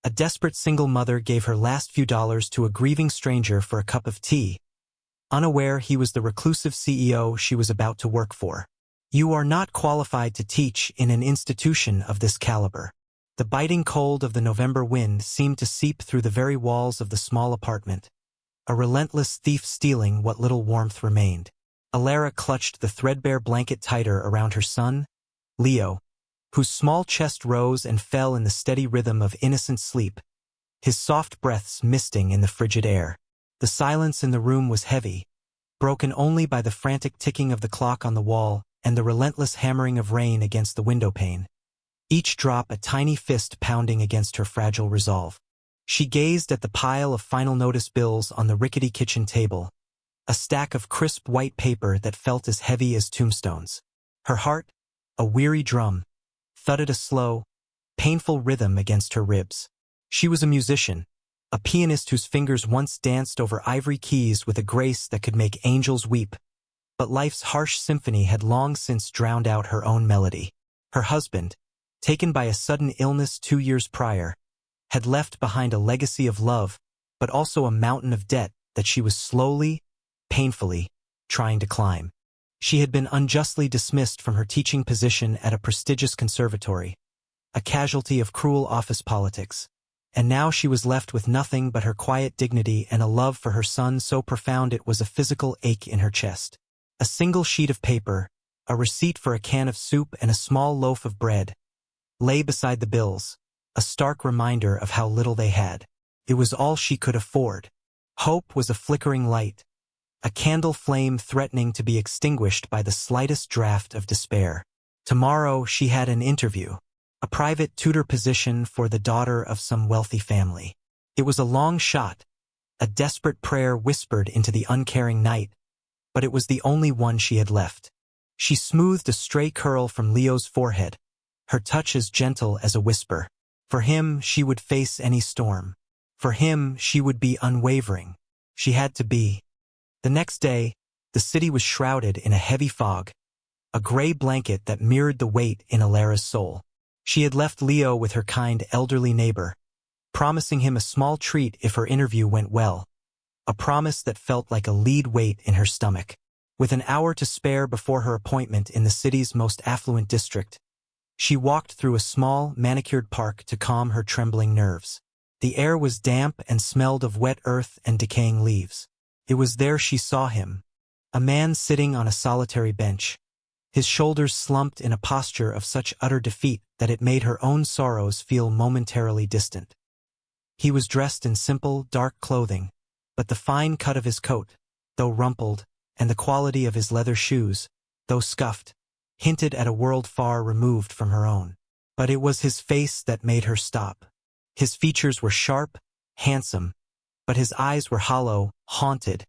A desperate single mother gave her last few dollars to a grieving stranger for a cup of tea, unaware he was the reclusive CEO she was about to work for. You are not qualified to teach in an institution of this caliber. The biting cold of the November wind seemed to seep through the very walls of the small apartment, a relentless thief stealing what little warmth remained. Alara clutched the threadbare blanket tighter around her son, Leo, whose small chest rose and fell in the steady rhythm of innocent sleep, his soft breaths misting in the frigid air. The silence in the room was heavy, broken only by the frantic ticking of the clock on the wall and the relentless hammering of rain against the windowpane, each drop a tiny fist pounding against her fragile resolve. She gazed at the pile of final notice bills on the rickety kitchen table, a stack of crisp white paper that felt as heavy as tombstones. Her heart, a weary drum, thudded a slow, painful rhythm against her ribs. She was a musician, a pianist whose fingers once danced over ivory keys with a grace that could make angels weep, but life's harsh symphony had long since drowned out her own melody. Her husband, taken by a sudden illness 2 years prior, had left behind a legacy of love, but also a mountain of debt that she was slowly, painfully, trying to climb. She had been unjustly dismissed from her teaching position at a prestigious conservatory, a casualty of cruel office politics, and now she was left with nothing but her quiet dignity and a love for her son so profound it was a physical ache in her chest. A single sheet of paper, a receipt for a can of soup and a small loaf of bread, lay beside the bills, a stark reminder of how little they had. It was all she could afford. Hope was a flickering light, a candle flame threatening to be extinguished by the slightest draft of despair. Tomorrow she had an interview, a private tutor position for the daughter of some wealthy family. It was a long shot, a desperate prayer whispered into the uncaring night, but it was the only one she had left. She smoothed a stray curl from Leo's forehead, her touch as gentle as a whisper. For him, she would face any storm. For him, she would be unwavering. She had to be. The next day, the city was shrouded in a heavy fog, a gray blanket that mirrored the weight in Alara's soul. She had left Leo with her kind elderly neighbor, promising him a small treat if her interview went well, a promise that felt like a lead weight in her stomach. With an hour to spare before her appointment in the city's most affluent district, she walked through a small, manicured park to calm her trembling nerves. The air was damp and smelled of wet earth and decaying leaves. It was there she saw him, a man sitting on a solitary bench, his shoulders slumped in a posture of such utter defeat that it made her own sorrows feel momentarily distant. He was dressed in simple, dark clothing, but the fine cut of his coat, though rumpled, and the quality of his leather shoes, though scuffed, hinted at a world far removed from her own. But it was his face that made her stop. His features were sharp, handsome, but his eyes were hollow, haunted,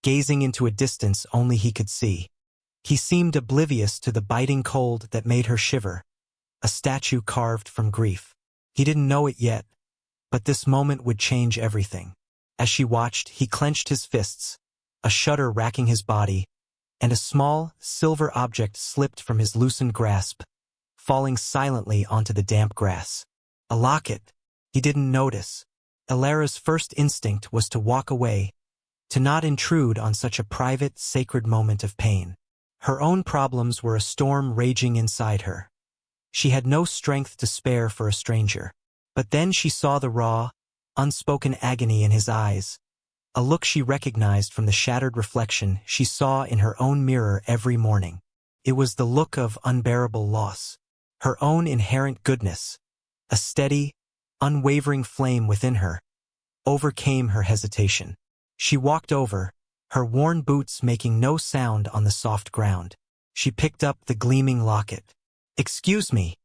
gazing into a distance only he could see. He seemed oblivious to the biting cold that made her shiver, a statue carved from grief. He didn't know it yet, but this moment would change everything. As she watched, he clenched his fists, a shudder racking his body, and a small, silver object slipped from his loosened grasp, falling silently onto the damp grass. A locket. He didn't notice. Alara's first instinct was to walk away, to not intrude on such a private, sacred moment of pain. Her own problems were a storm raging inside her. She had no strength to spare for a stranger. But then she saw the raw, unspoken agony in his eyes, a look she recognized from the shattered reflection she saw in her own mirror every morning. It was the look of unbearable loss, her own inherent goodness, a steady, unwavering flame within her, overcame her hesitation. She walked over, her worn boots making no sound on the soft ground. She picked up the gleaming locket. "Excuse me,"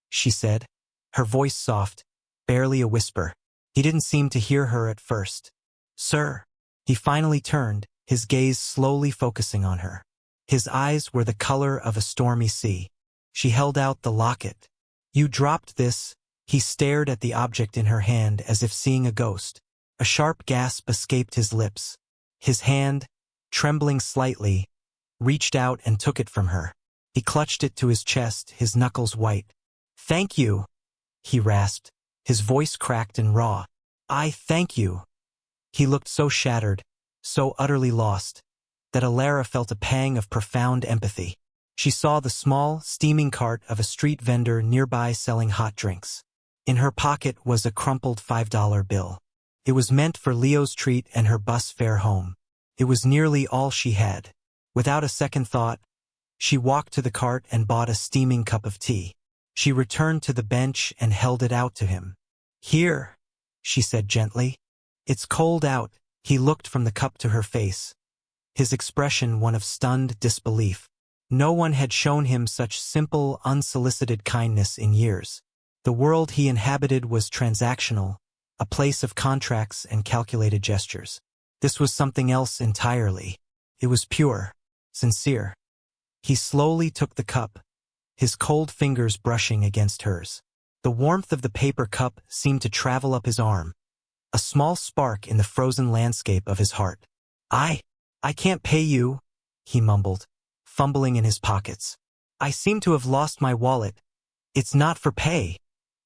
she said, her voice soft, barely a whisper. He didn't seem to hear her at first. "Sir." He finally turned, his gaze slowly focusing on her. His eyes were the color of a stormy sea. She held out the locket. "You dropped this." He stared at the object in her hand as if seeing a ghost. A sharp gasp escaped his lips. His hand, trembling slightly, reached out and took it from her. He clutched it to his chest, his knuckles white. "Thank you," he rasped, His voice cracked and raw. "I thank you." He looked so shattered, so utterly lost, that Alara felt a pang of profound empathy. She saw the small, steaming cart of a street vendor nearby selling hot drinks. In her pocket was a crumpled $5 bill. It was meant for Leo's treat and her bus fare home. It was nearly all she had. Without a second thought, she walked to the cart and bought a steaming cup of tea. She returned to the bench and held it out to him. "Here," she said gently. "It's cold out." He looked from the cup to her face, his expression one of stunned disbelief. No one had shown him such simple, unsolicited kindness in years. The world he inhabited was transactional, a place of contracts and calculated gestures. This was something else entirely. It was pure, sincere. He slowly took the cup, his cold fingers brushing against hers. The warmth of the paper cup seemed to travel up his arm, a small spark in the frozen landscape of his heart. I can't pay you," he mumbled, fumbling in his pockets. "I seem to have lost my wallet." "It's not for pay,"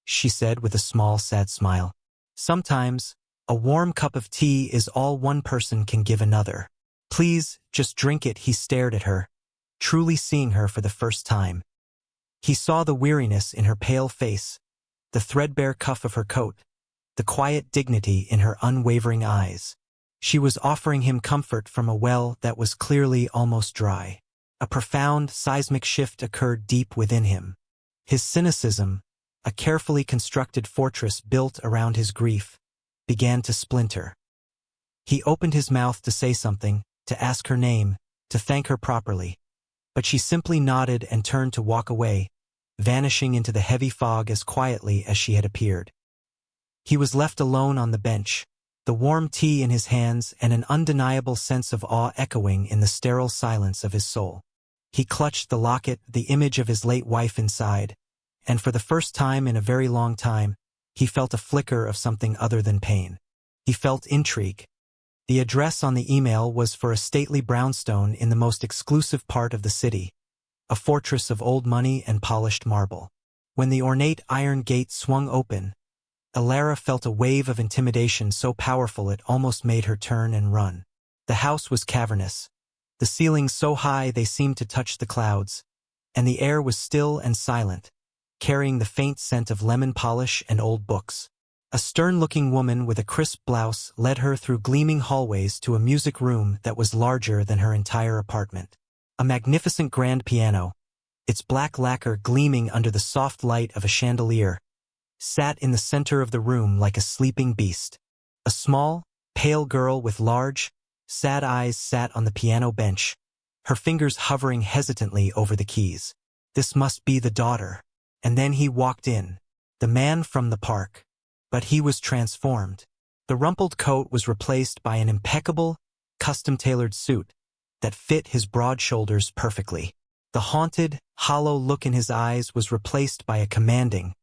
she said with a small, sad smile. "Sometimes, a warm cup of tea is all one person can give another. Please, just drink it." He stared at her, truly seeing her for the first time. He saw the weariness in her pale face, the threadbare cuff of her coat, the quiet dignity in her unwavering eyes. She was offering him comfort from a well that was clearly almost dry. A profound, seismic shift occurred deep within him. His cynicism, a carefully constructed fortress built around his grief, began to splinter. He opened his mouth to say something, to ask her name, to thank her properly. But she simply nodded and turned to walk away, vanishing into the heavy fog as quietly as she had appeared. He was left alone on the bench, the warm tea in his hands and an undeniable sense of awe echoing in the sterile silence of his soul. He clutched the locket, the image of his late wife inside, and for the first time in a very long time, he felt a flicker of something other than pain. He felt intrigue. The address on the email was for a stately brownstone in the most exclusive part of the city, a fortress of old money and polished marble. When the ornate iron gate swung open, Alara felt a wave of intimidation so powerful it almost made her turn and run. The house was cavernous, the ceilings so high they seemed to touch the clouds, and the air was still and silent, carrying the faint scent of lemon polish and old books. A stern-looking woman with a crisp blouse led her through gleaming hallways to a music room that was larger than her entire apartment. A magnificent grand piano, its black lacquer gleaming under the soft light of a chandelier, sat in the center of the room like a sleeping beast. A small, pale girl with large, sad eyes sat on the piano bench, her fingers hovering hesitantly over the keys. This must be the daughter. And then he walked in, the man from the park. But he was transformed. The rumpled coat was replaced by an impeccable, custom-tailored suit that fit his broad shoulders perfectly. The haunted, hollow look in his eyes was replaced by a commanding,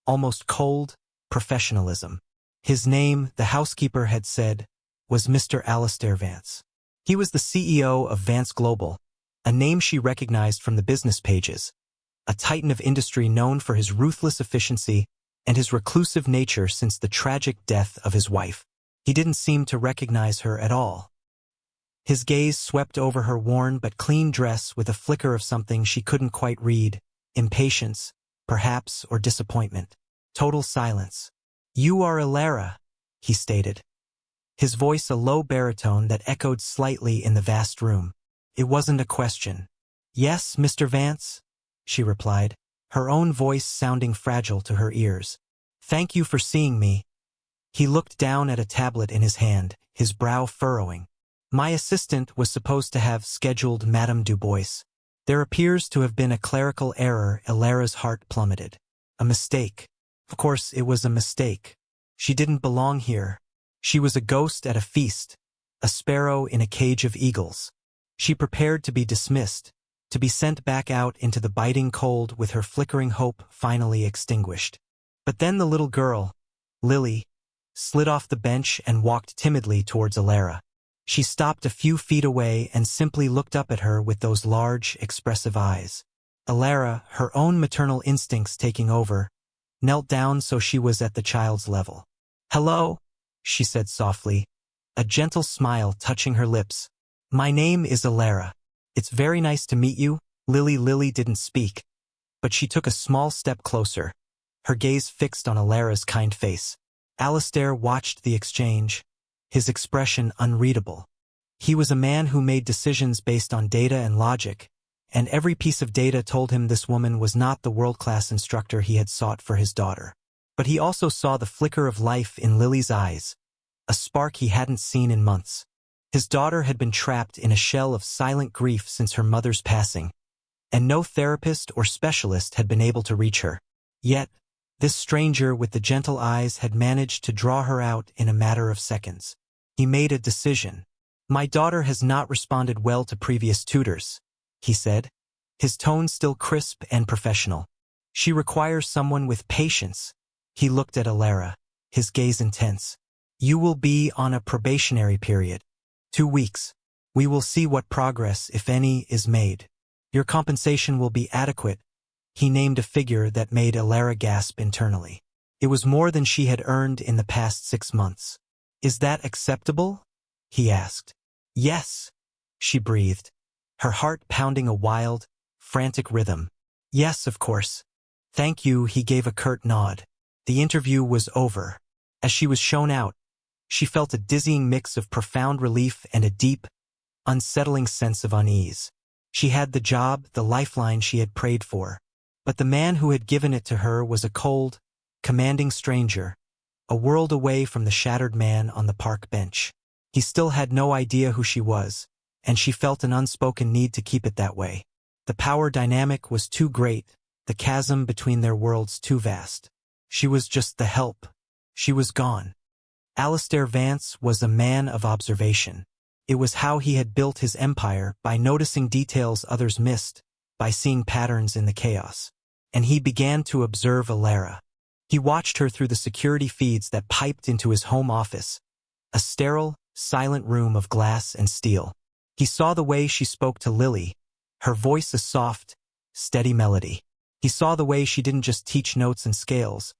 almost cold, professionalism. His name, the housekeeper had said, was Mr. Alistair Vance. He was the CEO of Vance Global, a name she recognized from the business pages, a titan of industry known for his ruthless efficiency and his reclusive nature since the tragic death of his wife. He didn't seem to recognize her at all. His gaze swept over her worn but clean dress with a flicker of something she couldn't quite read, impatience, perhaps, or disappointment. Total silence. "You are Alara," he stated, his voice a low baritone that echoed slightly in the vast room. It wasn't a question. "Yes, Mr. Vance," she replied, her own voice sounding fragile to her ears. "Thank you for seeing me." He looked down at a tablet in his hand, his brow furrowing. "My assistant was supposed to have scheduled Madame Dubois. There appears to have been a clerical error." Alara's heart plummeted. A mistake. Of course it was a mistake. She didn't belong here. She was a ghost at a feast, a sparrow in a cage of eagles. She prepared to be dismissed, to be sent back out into the biting cold with her flickering hope finally extinguished. But then the little girl, Lily, slid off the bench and walked timidly towards Alara. She stopped a few feet away and simply looked up at her with those large, expressive eyes. Alara, her own maternal instincts taking over, knelt down so she was at the child's level. "Hello," she said softly, a gentle smile touching her lips. "My name is Alara. It's very nice to meet you." Lily didn't speak, but she took a small step closer, her gaze fixed on Alara's kind face. Alistair watched the exchange, his expression unreadable. He was a man who made decisions based on data and logic, and every piece of data told him this woman was not the world-class instructor he had sought for his daughter. But he also saw the flicker of life in Lily's eyes, a spark he hadn't seen in months. His daughter had been trapped in a shell of silent grief since her mother's passing, and no therapist or specialist had been able to reach her. Yet, this stranger with the gentle eyes had managed to draw her out in a matter of seconds. He made a decision. "My daughter has not responded well to previous tutors," he said, his tone still crisp and professional. "She requires someone with patience." He looked at Alara, his gaze intense. "You will be on a probationary period. 2 weeks. We will see what progress, if any, is made. Your compensation will be adequate." He named a figure that made Alara gasp internally. It was more than she had earned in the past 6 months. "Is that acceptable?" he asked. "Yes," she breathed, her heart pounding a wild, frantic rhythm. "Yes, of course. Thank you," he gave a curt nod. The interview was over. As she was shown out, she felt a dizzying mix of profound relief and a deep, unsettling sense of unease. She had the job, the lifeline she had prayed for. But the man who had given it to her was a cold, commanding stranger, a world away from the shattered man on the park bench. He still had no idea who she was, and she felt an unspoken need to keep it that way. The power dynamic was too great, the chasm between their worlds too vast. She was just the help. She was gone. Alistair Vance was a man of observation. It was how he had built his empire, by noticing details others missed, by seeing patterns in the chaos. And he began to observe Alara. He watched her through the security feeds that piped into his home office, a sterile, silent room of glass and steel. He saw the way she spoke to Lily, her voice a soft, steady melody. He saw the way she didn't just teach notes and scales,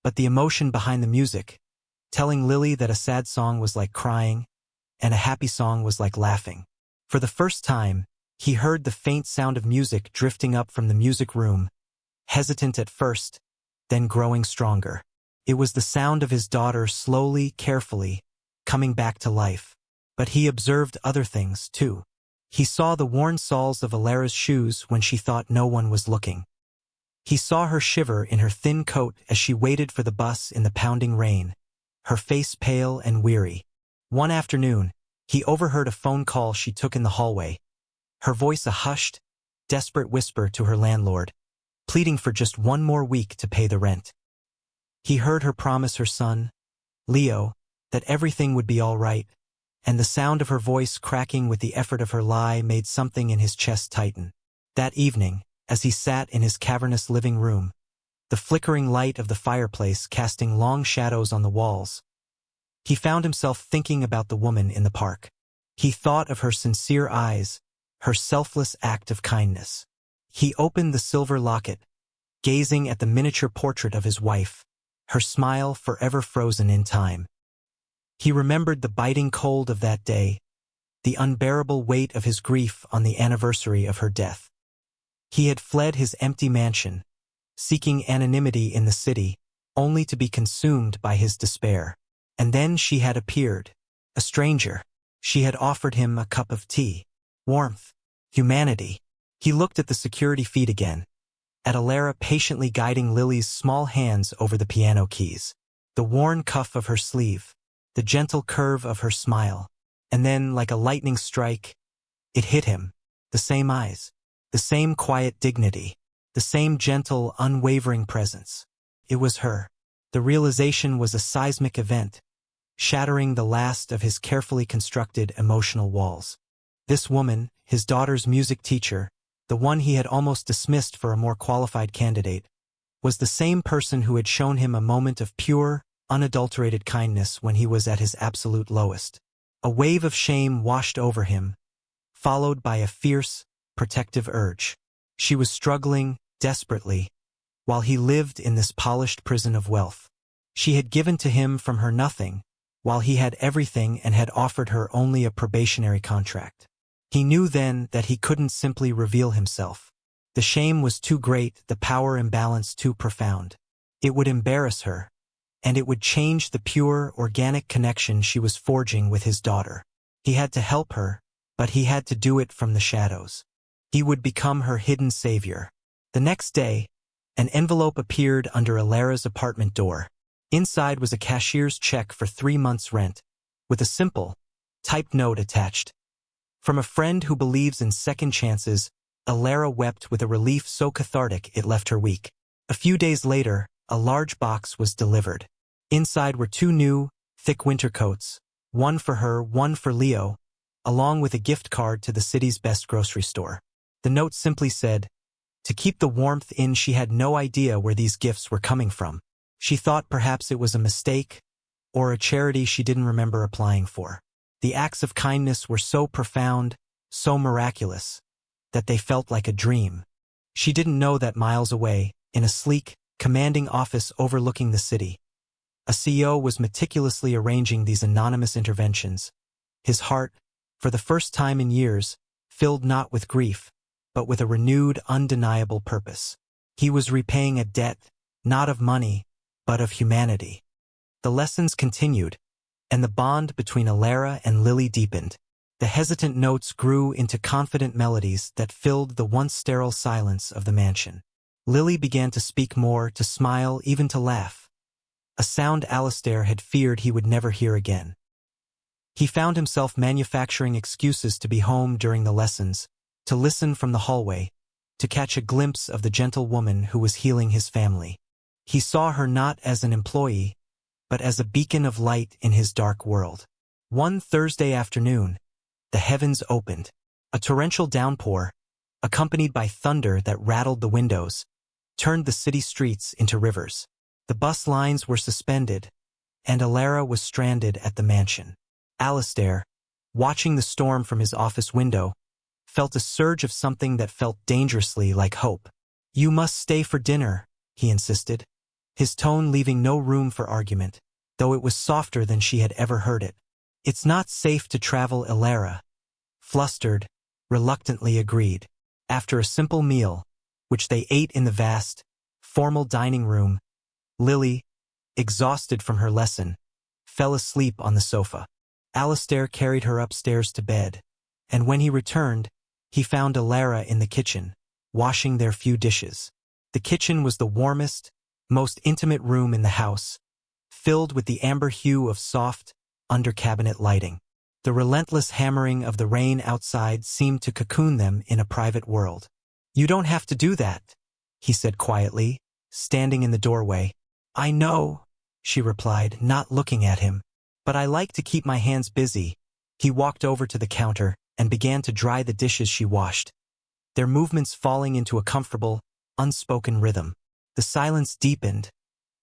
but the emotion behind the music, telling Lily that a sad song was like crying, and a happy song was like laughing. For the first time, he heard the faint sound of music drifting up from the music room, hesitant at first, then growing stronger. It was the sound of his daughter slowly, carefully, coming back to life. But he observed other things, too. He saw the worn soles of Alara's shoes when she thought no one was looking. He saw her shiver in her thin coat as she waited for the bus in the pounding rain, her face pale and weary. One afternoon, he overheard a phone call she took in the hallway, her voice a hushed, desperate whisper to her landlord, pleading for just 1 more week to pay the rent. He heard her promise her son, Leo, that everything would be all right, and the sound of her voice cracking with the effort of her lie made something in his chest tighten. That evening, as he sat in his cavernous living room, the flickering light of the fireplace casting long shadows on the walls, he found himself thinking about the woman in the park. He thought of her sincere eyes, her selfless act of kindness. He opened the silver locket, gazing at the miniature portrait of his wife, her smile forever frozen in time. He remembered the biting cold of that day, the unbearable weight of his grief on the anniversary of her death. He had fled his empty mansion, seeking anonymity in the city, only to be consumed by his despair. And then she had appeared, a stranger. She had offered him a cup of tea, warmth, humanity. He looked at the security feed again, at Alara patiently guiding Lily's small hands over the piano keys, the worn cuff of her sleeve, the gentle curve of her smile. And then, like a lightning strike, it hit him. The same eyes, the same quiet dignity, the same gentle, unwavering presence. It was her. The realization was a seismic event, shattering the last of his carefully constructed emotional walls. This woman, his daughter's music teacher, the one he had almost dismissed for a more qualified candidate, was the same person who had shown him a moment of pure, unadulterated kindness when he was at his absolute lowest. A wave of shame washed over him, followed by a fierce, protective urge. She was struggling, desperately, while he lived in this polished prison of wealth. She had given to him from her nothing, while he had everything and had offered her only a probationary contract. He knew then that he couldn't simply reveal himself. The shame was too great, the power imbalance too profound. It would embarrass her, and it would change the pure, organic connection she was forging with his daughter. He had to help her, but he had to do it from the shadows. He would become her hidden savior. The next day, an envelope appeared under Alara's apartment door. Inside was a cashier's check for 3 months' rent, with a simple, typed note attached. From a friend who believes in second chances, Alara wept with a relief so cathartic it left her weak. A few days later, a large box was delivered. Inside were 2 new, thick winter coats, one for her, one for Leo, along with a gift card to the city's best grocery store. The note simply said, "To keep the warmth in." She had no idea where these gifts were coming from. She thought perhaps it was a mistake, or a charity she didn't remember applying for. The acts of kindness were so profound, so miraculous, that they felt like a dream. She didn't know that miles away, in a sleek, commanding office overlooking the city, a CEO was meticulously arranging these anonymous interventions. His heart, for the first time in years, filled not with grief, but with a renewed, undeniable purpose. He was repaying a debt, not of money, but of humanity. The lessons continued, and the bond between Alara and Lily deepened. The hesitant notes grew into confident melodies that filled the once sterile silence of the mansion. Lily began to speak more, to smile, even to laugh. A sound Alistair had feared he would never hear again. He found himself manufacturing excuses to be home during the lessons, to listen from the hallway, to catch a glimpse of the gentle woman who was healing his family. He saw her not as an employee, but as a beacon of light in his dark world. One Thursday afternoon, the heavens opened. A torrential downpour, accompanied by thunder that rattled the windows, turned the city streets into rivers. The bus lines were suspended, and Alara was stranded at the mansion. Alistair, watching the storm from his office window, felt a surge of something that felt dangerously like hope. "You must stay for dinner," he insisted, his tone leaving no room for argument, though it was softer than she had ever heard it. "It's not safe to travel." Alara, flustered, reluctantly agreed. After a simple meal, which they ate in the vast, formal dining room, Lily, exhausted from her lesson, fell asleep on the sofa. Alistair carried her upstairs to bed, and when he returned, he found Alara in the kitchen, washing their few dishes. The kitchen was the warmest, most intimate room in the house, filled with the amber hue of soft, under-cabinet lighting. The relentless hammering of the rain outside seemed to cocoon them in a private world. "You don't have to do that," he said quietly, standing in the doorway. "I know," she replied, not looking at him, "but I like to keep my hands busy." He walked over to the counter and began to dry the dishes she washed, their movements falling into a comfortable, unspoken rhythm. The silence deepened,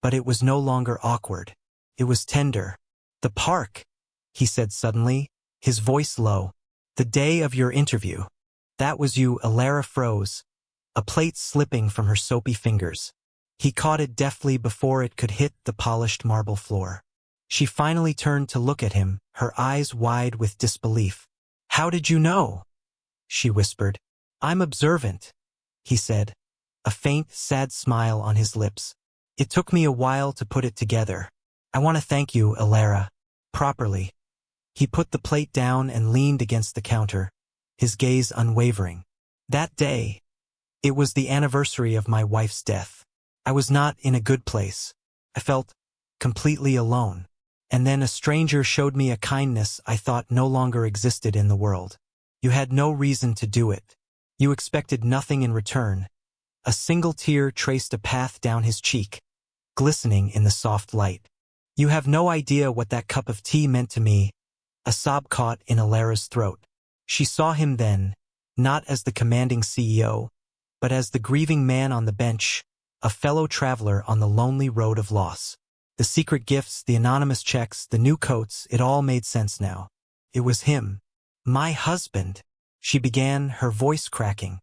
but it was no longer awkward. It was tender. "The park," he said suddenly, his voice low. "The day of your interview. That was you." Alara froze, a plate slipping from her soapy fingers. He caught it deftly before it could hit the polished marble floor. She finally turned to look at him, her eyes wide with disbelief. "How did you know?" she whispered. "I'm observant," he said, a faint, sad smile on his lips. "It took me a while to put it together. I want to thank you, Alara, properly." He put the plate down and leaned against the counter, his gaze unwavering. "That day, it was the anniversary of my wife's death. I was not in a good place. I felt completely alone. And then a stranger showed me a kindness I thought no longer existed in the world. You had no reason to do it. You expected nothing in return." A single tear traced a path down his cheek, glistening in the soft light. "You have no idea what that cup of tea meant to me." A sob caught in Alara's throat. She saw him then, not as the commanding CEO, but as the grieving man on the bench, a fellow traveler on the lonely road of loss. The secret gifts, the anonymous checks, the new coats, it all made sense now. It was him. "My husband," she began, her voice cracking.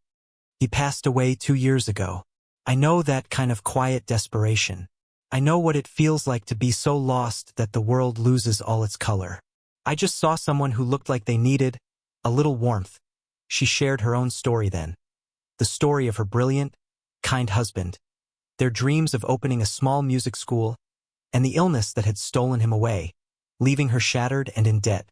"He passed away 2 years ago. I know that kind of quiet desperation. I know what it feels like to be so lost that the world loses all its color. I just saw someone who looked like they needed a little warmth. She shared her own story then. The story of her brilliant, kind husband, their dreams of opening a small music school, and the illness that had stolen him away, leaving her shattered and in debt.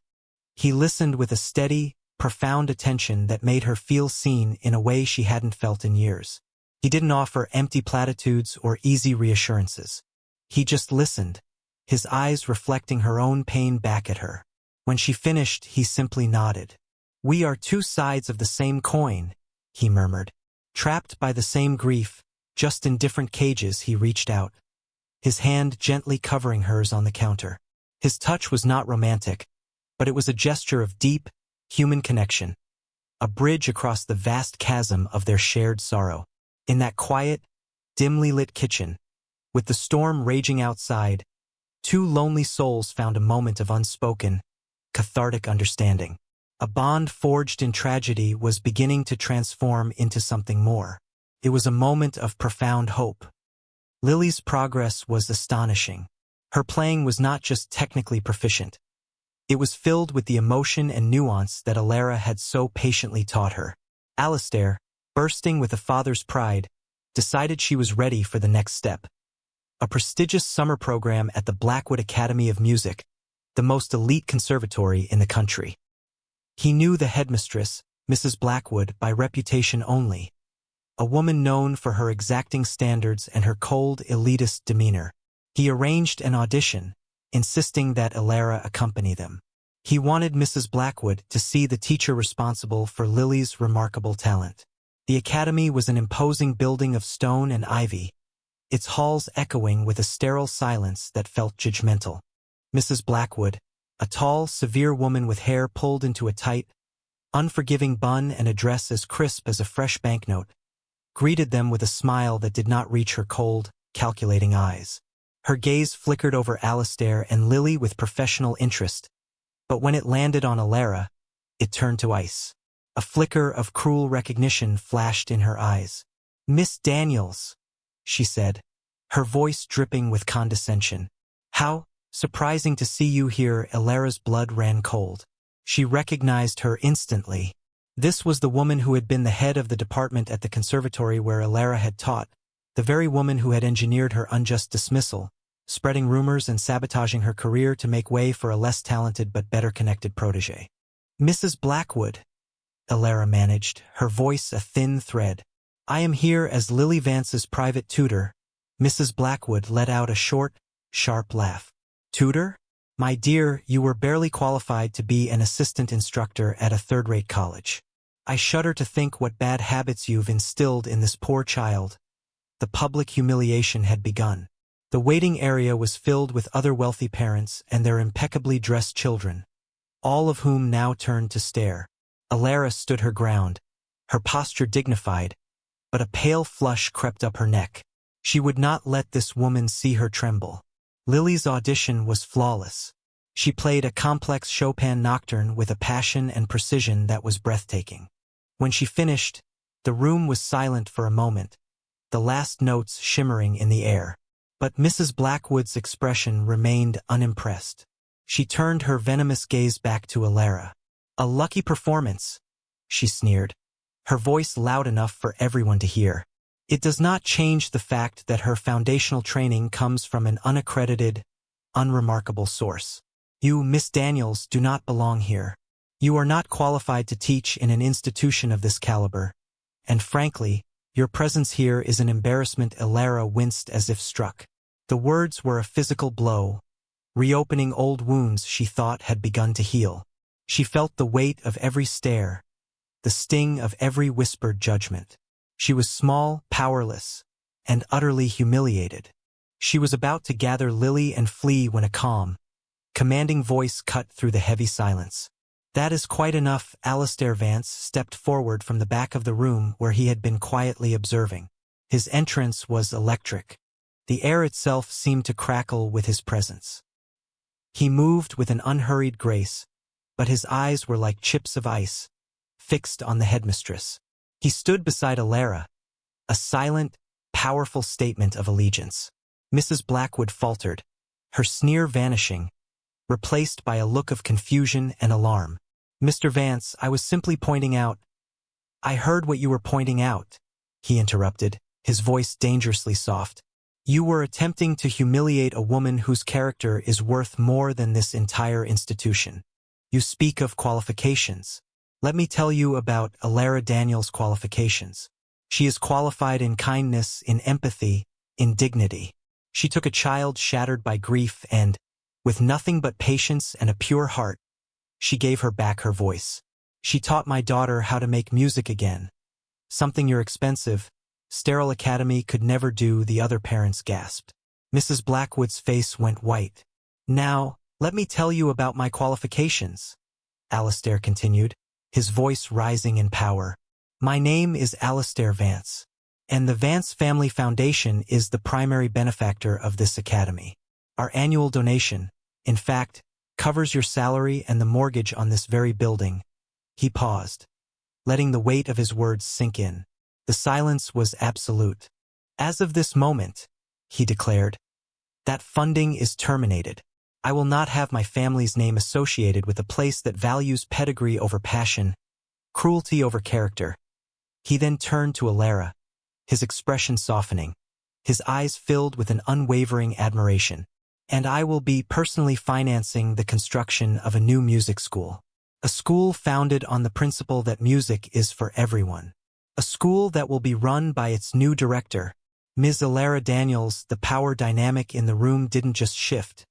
He listened with a steady, profound attention that made her feel seen in a way she hadn't felt in years. He didn't offer empty platitudes or easy reassurances. He just listened, his eyes reflecting her own pain back at her. When she finished, he simply nodded. "We are two sides of the same coin," he murmured. Trapped by the same grief, just in different cages, he reached out, his hand gently covering hers on the counter. His touch was not romantic, but it was a gesture of deep, human connection, a bridge across the vast chasm of their shared sorrow. In that quiet, dimly lit kitchen, with the storm raging outside, two lonely souls found a moment of unspoken, cathartic understanding. A bond forged in tragedy was beginning to transform into something more. It was a moment of profound hope. Lily's progress was astonishing. Her playing was not just technically proficient. It was filled with the emotion and nuance that Alara had so patiently taught her. Alistair, bursting with a father's pride, decided she was ready for the next step. A prestigious summer program at the Blackwood Academy of Music, the most elite conservatory in the country. He knew the headmistress, Mrs. Blackwood, by reputation only, a woman known for her exacting standards and her cold, elitist demeanor. He arranged an audition, insisting that Alara accompany them. He wanted Mrs. Blackwood to see the teacher responsible for Lily's remarkable talent. The academy was an imposing building of stone and ivy, its halls echoing with a sterile silence that felt judgmental. Mrs. Blackwood, a tall, severe woman with hair pulled into a tight, unforgiving bun and a dress as crisp as a fresh banknote, greeted them with a smile that did not reach her cold, calculating eyes. Her gaze flickered over Alistair and Lily with professional interest, but when it landed on Alara, it turned to ice. A flicker of cruel recognition flashed in her eyes. "Miss Daniels," she said, her voice dripping with condescension. "How surprising to see you here." Alara's blood ran cold. She recognized her instantly. This was the woman who had been the head of the department at the conservatory where Alara had taught, the very woman who had engineered her unjust dismissal, spreading rumors and sabotaging her career to make way for a less talented but better connected protege. "Mrs. Blackwood," Alara managed, her voice a thin thread. "I am here as Lily Vance's private tutor." Mrs. Blackwood let out a short, sharp laugh. "Tutor? My dear, you were barely qualified to be an assistant instructor at a third-rate college. I shudder to think what bad habits you've instilled in this poor child." The public humiliation had begun. The waiting area was filled with other wealthy parents and their impeccably dressed children, all of whom now turned to stare. Alara stood her ground, her posture dignified, but a pale flush crept up her neck. She would not let this woman see her tremble. Lily's audition was flawless. She played a complex Chopin nocturne with a passion and precision that was breathtaking. When she finished, the room was silent for a moment, the last notes shimmering in the air. But Mrs. Blackwood's expression remained unimpressed. She turned her venomous gaze back to Alara. "A lucky performance," she sneered, her voice loud enough for everyone to hear. "It does not change the fact that her foundational training comes from an unaccredited, unremarkable source. You, Miss Daniels, do not belong here. You are not qualified to teach in an institution of this caliber, and frankly, your presence here is an embarrassment." Alara winced as if struck. The words were a physical blow, reopening old wounds she thought had begun to heal. She felt the weight of every stare, the sting of every whispered judgment. She was small, powerless, and utterly humiliated. She was about to gather Lily and flee when a calm, commanding voice cut through the heavy silence. "That is quite enough." Alistair Vance stepped forward from the back of the room where he had been quietly observing. His entrance was electric. The air itself seemed to crackle with his presence. He moved with an unhurried grace, but his eyes were like chips of ice, fixed on the headmistress. He stood beside Alara, a silent, powerful statement of allegiance. Mrs. Blackwood faltered, her sneer vanishing, replaced by a look of confusion and alarm. "Mr. Vance, I was simply pointing out—" "I heard what you were pointing out," he interrupted, his voice dangerously soft. "You were attempting to humiliate a woman whose character is worth more than this entire institution. You speak of qualifications. Let me tell you about Alara Daniels' qualifications. She is qualified in kindness, in empathy, in dignity. She took a child shattered by grief and, with nothing but patience and a pure heart, she gave her back her voice. She taught my daughter how to make music again. Something your expensive, sterile academy could never do," the other parents gasped. Mrs. Blackwood's face went white. "Now, let me tell you about my qualifications," Alastair continued, his voice rising in power. "My name is Alastair Vance, and the Vance Family Foundation is the primary benefactor of this academy. Our annual donation, in fact, covers your salary and the mortgage on this very building." He paused, letting the weight of his words sink in. The silence was absolute. "As of this moment," he declared, "that funding is terminated. I will not have my family's name associated with a place that values pedigree over passion, cruelty over character." He then turned to Alara, his expression softening, his eyes filled with an unwavering admiration. "And I will be personally financing the construction of a new music school. A school founded on the principle that music is for everyone. A school that will be run by its new director, Ms. Alara Daniels." The power dynamic in the room didn't just shift.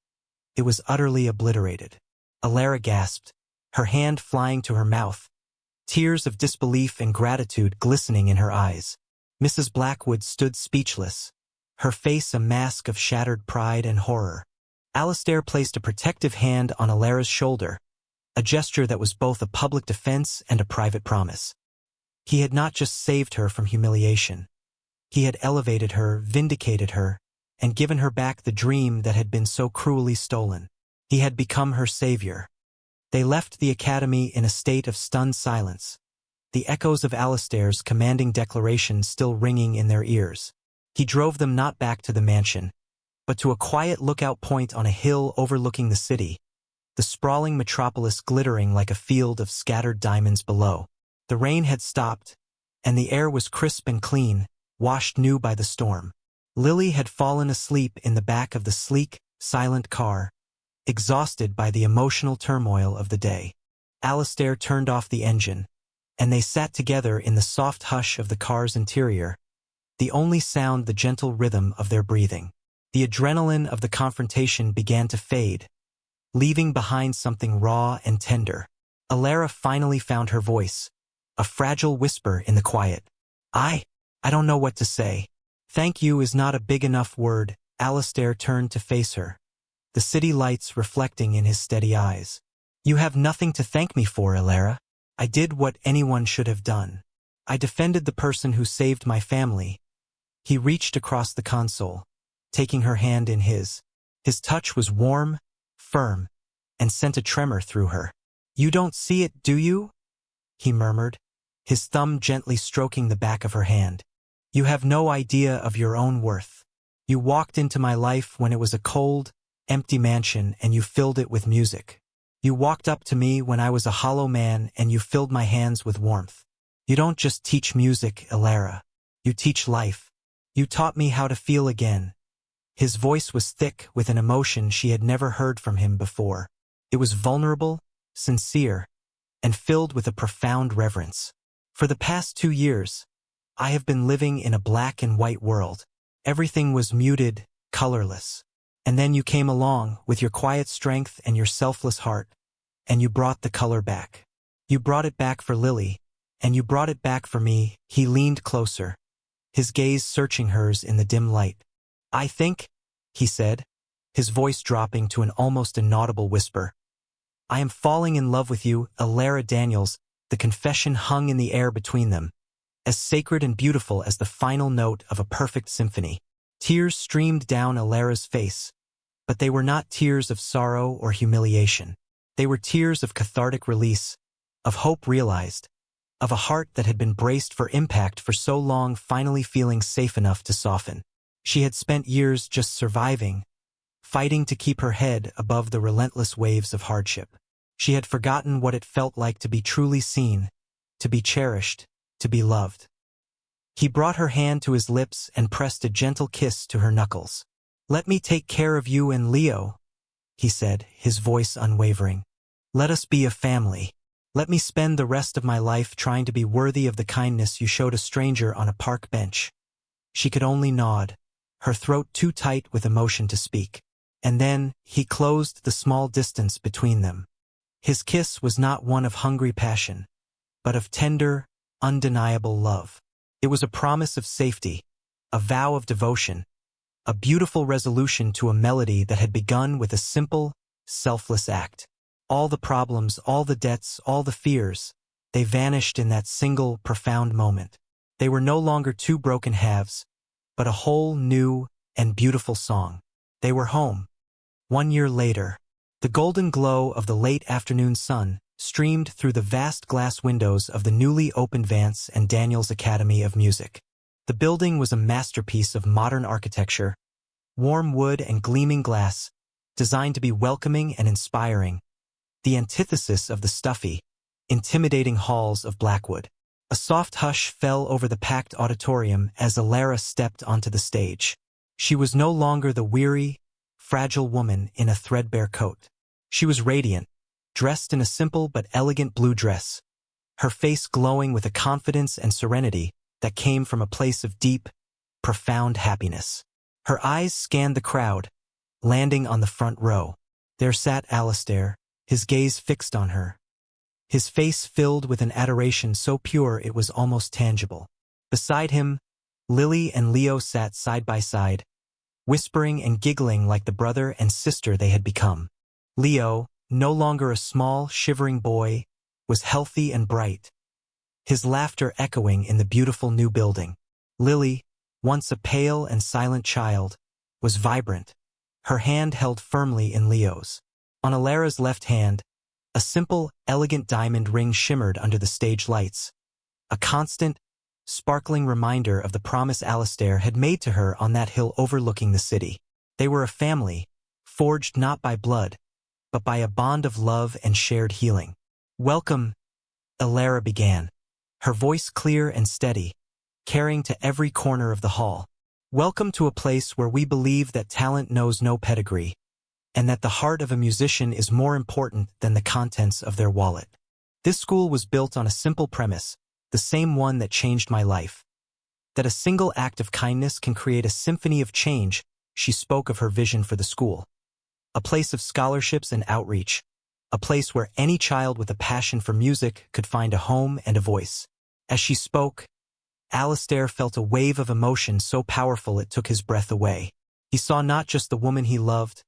It was utterly obliterated. Alara gasped, her hand flying to her mouth, tears of disbelief and gratitude glistening in her eyes. Mrs. Blackwood stood speechless, her face a mask of shattered pride and horror. Alastair placed a protective hand on Alara's shoulder, a gesture that was both a public defense and a private promise. He had not just saved her from humiliation. He had elevated her, vindicated her, and given her back the dream that had been so cruelly stolen. He had become her savior. They left the academy in a state of stunned silence, the echoes of Alastair's commanding declaration still ringing in their ears. He drove them not back to the mansion, but to a quiet lookout point on a hill overlooking the city, the sprawling metropolis glittering like a field of scattered diamonds below. The rain had stopped, and the air was crisp and clean, washed new by the storm. Lily had fallen asleep in the back of the sleek, silent car, exhausted by the emotional turmoil of the day. Alastair turned off the engine, and they sat together in the soft hush of the car's interior, the only sound the gentle rhythm of their breathing. The adrenaline of the confrontation began to fade, leaving behind something raw and tender. Alara finally found her voice, a fragile whisper in the quiet. I don't know what to say. "Thank you is not a big enough word." Alastair turned to face her, the city lights reflecting in his steady eyes. "You have nothing to thank me for, Alara. I did what anyone should have done. I defended the person who saved my family." He reached across the console, taking her hand in his. His touch was warm, firm, and sent a tremor through her. "You don't see it, do you?" he murmured, his thumb gently stroking the back of her hand. "You have no idea of your own worth. You walked into my life when it was a cold, empty mansion, and you filled it with music. You walked up to me when I was a hollow man, and you filled my hands with warmth. You don't just teach music, Alara. You teach life. You taught me how to feel again." His voice was thick with an emotion she had never heard from him before. It was vulnerable, sincere, and filled with a profound reverence. "For the past 2 years, I have been living in a black and white world. Everything was muted, colorless. And then you came along with your quiet strength and your selfless heart, and you brought the color back. You brought it back for Lily, and you brought it back for me." He leaned closer, his gaze searching hers in the dim light. "I think," he said, his voice dropping to an almost inaudible whisper, "I am falling in love with you, Alara Daniels." The confession hung in the air between them, as sacred and beautiful as the final note of a perfect symphony. Tears streamed down Alara's face, but they were not tears of sorrow or humiliation. They were tears of cathartic release, of hope realized, of a heart that had been braced for impact for so long finally feeling safe enough to soften. She had spent years just surviving, fighting to keep her head above the relentless waves of hardship. She had forgotten what it felt like to be truly seen, to be cherished, to be loved. He brought her hand to his lips and pressed a gentle kiss to her knuckles. "Let me take care of you and Leo," he said, his voice unwavering. "Let us be a family. Let me spend the rest of my life trying to be worthy of the kindness you showed a stranger on a park bench." She could only nod, her throat too tight with emotion to speak. And then he closed the small distance between them. His kiss was not one of hungry passion, but of tender, undeniable love. It was a promise of safety, a vow of devotion, a beautiful resolution to a melody that had begun with a simple, selfless act. All the problems, all the debts, all the fears, they vanished in that single, profound moment. They were no longer two broken halves, but a whole new and beautiful song. They were home. 1 year later, the golden glow of the late afternoon sun streamed through the vast glass windows of the newly opened Vance and Daniels Academy of Music. The building was a masterpiece of modern architecture, warm wood and gleaming glass, designed to be welcoming and inspiring, the antithesis of the stuffy, intimidating halls of Blackwood. A soft hush fell over the packed auditorium as Alara stepped onto the stage. She was no longer the weary, fragile woman in a threadbare coat. She was radiant, dressed in a simple but elegant blue dress, her face glowing with a confidence and serenity that came from a place of deep, profound happiness. Her eyes scanned the crowd, landing on the front row. There sat Alistair, his gaze fixed on her, his face filled with an adoration so pure it was almost tangible. Beside him, Lily and Leo sat side by side, whispering and giggling like the brother and sister they had become. Leo, no longer a small, shivering boy, was healthy and bright, his laughter echoing in the beautiful new building. Lily, once a pale and silent child, was vibrant, her hand held firmly in Leo's. On Alara's left hand, a simple, elegant diamond ring shimmered under the stage lights, a constant, sparkling reminder of the promise Alistair had made to her on that hill overlooking the city. They were a family, forged not by blood, but by a bond of love and shared healing. "Welcome," Alara began, her voice clear and steady, carrying to every corner of the hall. "Welcome to a place where we believe that talent knows no pedigree, and that the heart of a musician is more important than the contents of their wallet. This school was built on a simple premise, the same one that changed my life. That a single act of kindness can create a symphony of change." She spoke of her vision for the school. A place of scholarships and outreach, a place where any child with a passion for music could find a home and a voice. As she spoke, Alistair felt a wave of emotion so powerful it took his breath away. He saw not just the woman he loved,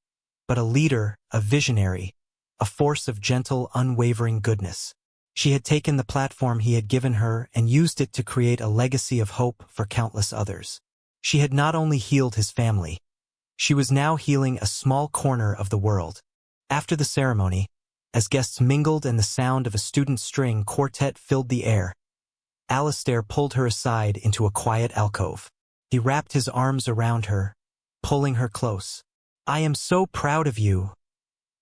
but a leader, a visionary, a force of gentle, unwavering goodness. She had taken the platform he had given her and used it to create a legacy of hope for countless others. She had not only healed his family, she was now healing a small corner of the world. After the ceremony, as guests mingled and the sound of a student string quartet filled the air, Alistair pulled her aside into a quiet alcove. He wrapped his arms around her, pulling her close. "I am so proud of you,"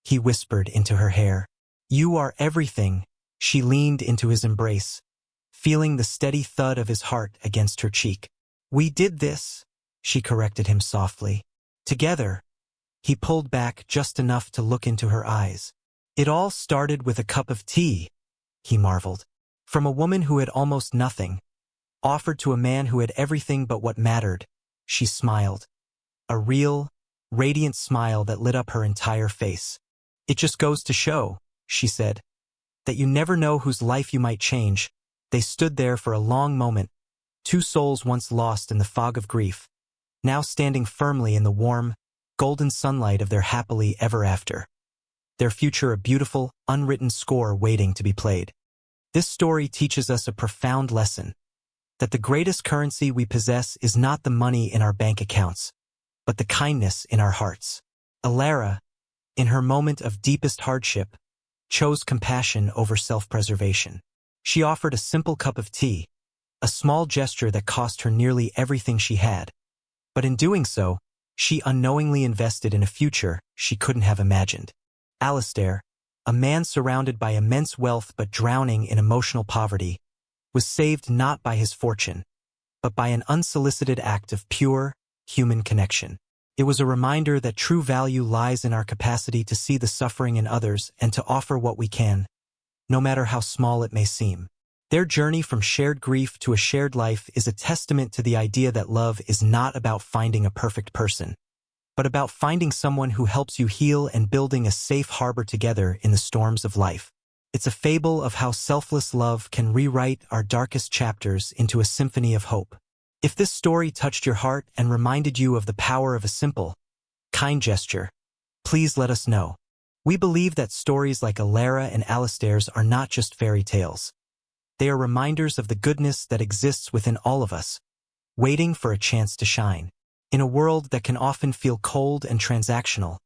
he whispered into her hair. "You are everything." She leaned into his embrace, feeling the steady thud of his heart against her cheek. "We did this," she corrected him softly. "Together." He pulled back just enough to look into her eyes. "It all started with a cup of tea," he marveled. "From a woman who had almost nothing, offered to a man who had everything but what mattered." She smiled. A real, radiant smile that lit up her entire face. "It just goes to show," she said, "that you never know whose life you might change." They stood there for a long moment, two souls once lost in the fog of grief, now standing firmly in the warm, golden sunlight of their happily ever after. Their future a beautiful, unwritten score waiting to be played. This story teaches us a profound lesson, that the greatest currency we possess is not the money in our bank accounts, but the kindness in our hearts. Alara, in her moment of deepest hardship, chose compassion over self-preservation. She offered a simple cup of tea, a small gesture that cost her nearly everything she had. But in doing so, she unknowingly invested in a future she couldn't have imagined. Alistair, a man surrounded by immense wealth but drowning in emotional poverty, was saved not by his fortune, but by an unsolicited act of pure, human connection. It was a reminder that true value lies in our capacity to see the suffering in others and to offer what we can, no matter how small it may seem. Their journey from shared grief to a shared life is a testament to the idea that love is not about finding a perfect person, but about finding someone who helps you heal and building a safe harbor together in the storms of life. It's a fable of how selfless love can rewrite our darkest chapters into a symphony of hope. If this story touched your heart and reminded you of the power of a simple, kind gesture, please let us know. We believe that stories like Alara and Alistair's are not just fairy tales. They are reminders of the goodness that exists within all of us, waiting for a chance to shine. In a world that can often feel cold and transactional,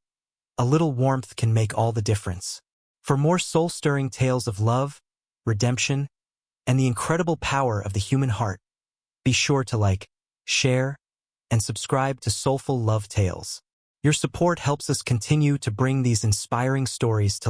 a little warmth can make all the difference. For more soul-stirring tales of love, redemption, and the incredible power of the human heart, be sure to like, share, and subscribe to Soulful Love Tales. Your support helps us continue to bring these inspiring stories to life.